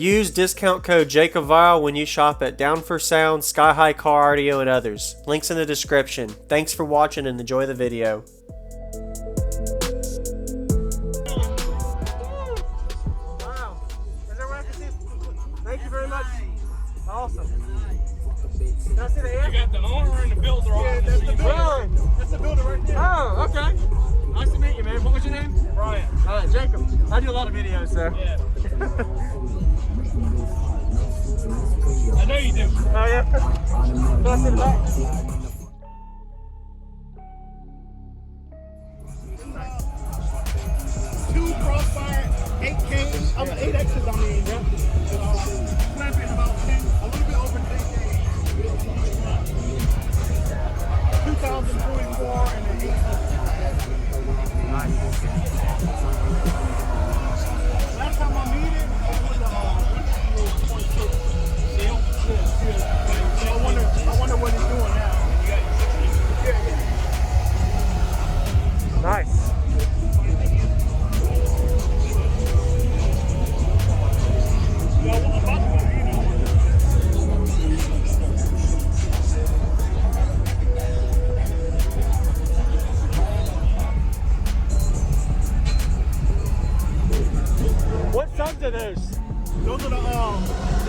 Use discount code JACOBVILE when you shop at Down for Sound, Sky High Car Audio, and others. Links in the description. Thanks for watching and enjoy the video. Wow. Is that Ruckus? Thank you very much. Awesome. Can I see the hand? You got the owner and the builder all That's the builder. That's the builder right there. Oh, okay. Nice to meet you, man. What was your name? Brian. Jacob. I do a lot of videos, so. Yeah. I know you do. Oh, yeah? Can I see the back? Two Crossfire 8Ks, 8Xs, I mean, clamping about 10, a little bit over 10K. 2024 and an 8. Last time I needed, it was a 0.6 seal. So I wonder what he's doing now. Nice. What subs are those? Those are the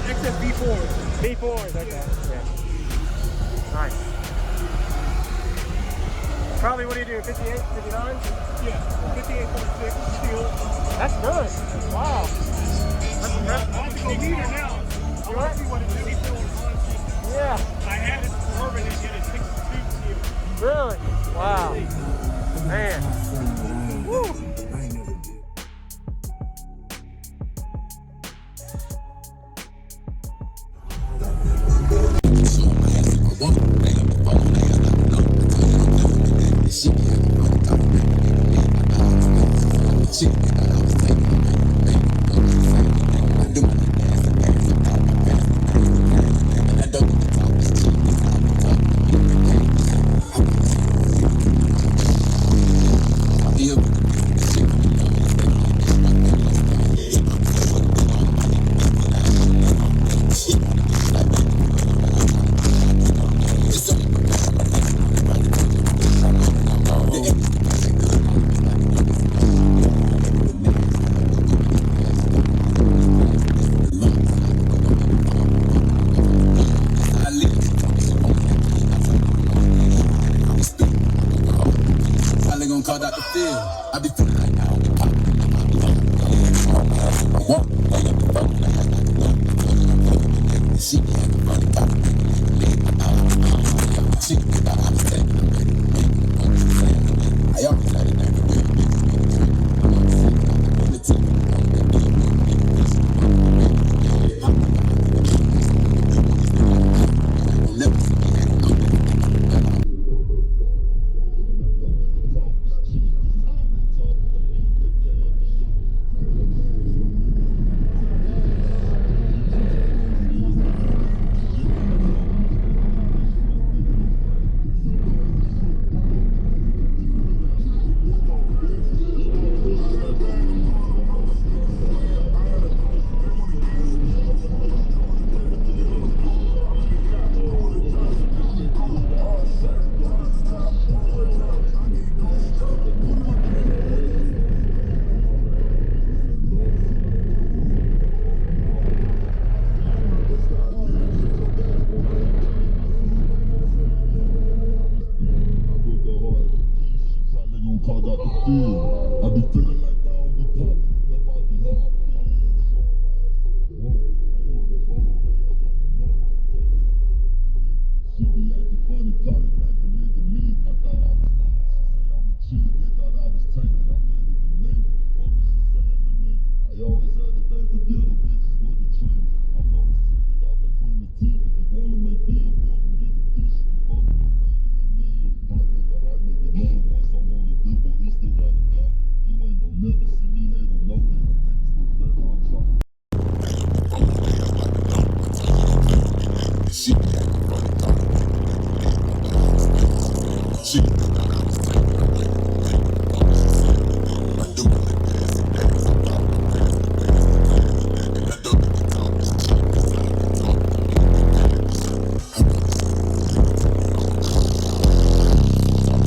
XS V4s. V4s, okay. Yeah. Nice. Probably, what are you doing, 58, 59? Yeah, 58.6 steel. That's good. Wow. That's impressive. I have to go meter now. I want to see what it is. Yeah. I had it urban and get a 62 steel. Really? Wow. Man. Woo. Called out the field. I be feeling like I don't pop. She be having funny pop. She be about I was taking them ready. I always had it there to win. Never see me having no. I be feeling like I don't be popping. She be acting funny, talking like a nigga me. I thought I was I'm a cheat. They thought I was tanking. I'm ready to make it. Fuck is she saying to me? I always had a thing to deal with bitches with the trees. I'm on the second off like Queen Latifah. You wanna make billboards and get the fish. You fuck with the thing in the head. My nigga, know once I'm on the billboard, he still got a dog. You ain't gonna never see me hate on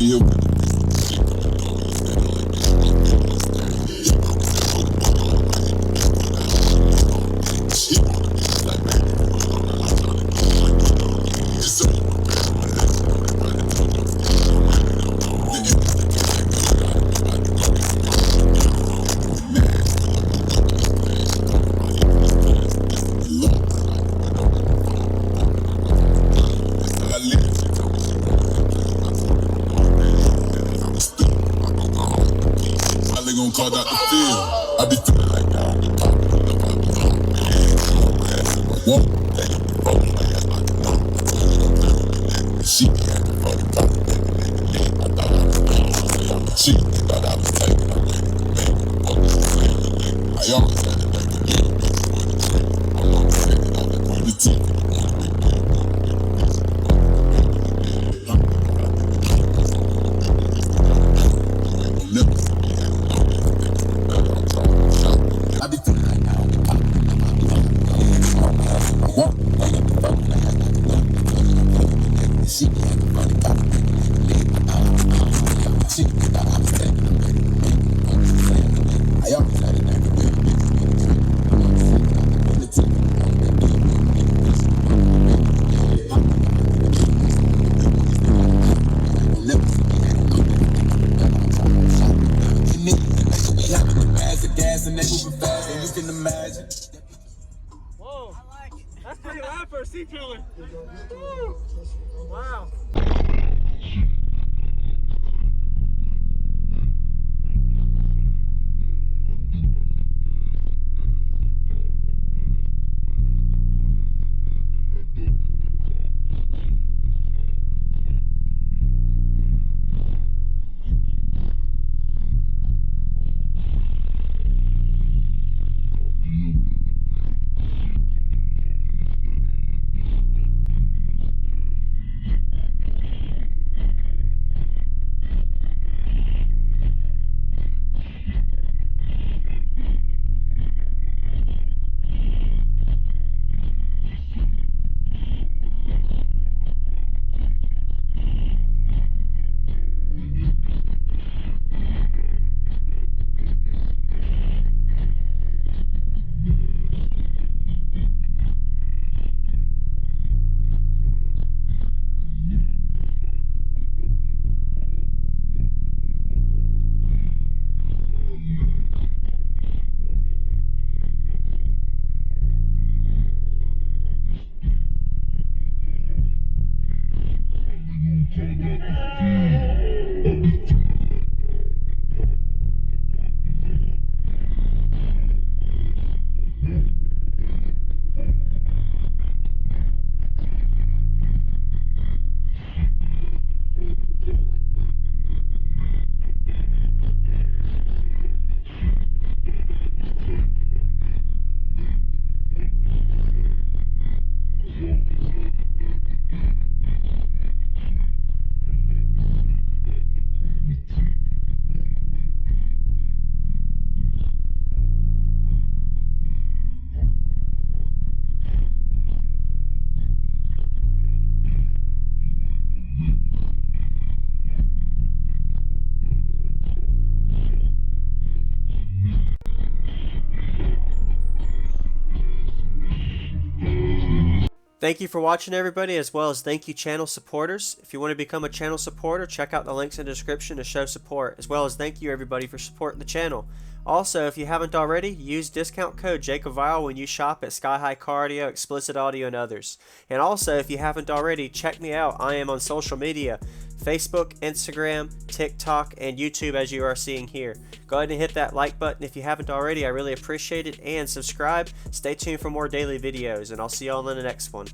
deal with gonna call out the field. I be feeling like that. She had the fucking top. She thought I was taking her. I always had to make a deal. I'm gonna take it out the TV. Whoa. I like it. That's pretty loud for a seat pillar. Woo. Wow. Thank you for watching, everybody, as well as thank you channel supporters. If you want to become a channel supporter, check out the links in the description to show support, as well as thank you everybody for supporting the channel. Also, if you haven't already, use discount code JACOBVILE when you shop at Sky High Car Audio, Explicit Audio, and others. And also, if you haven't already, check me out. I am on social media, Facebook, Instagram, TikTok, and YouTube, as you are seeing here. Go ahead and hit that like button if you haven't already. I really appreciate it. And subscribe. Stay tuned for more daily videos, and I'll see y'all in the next one.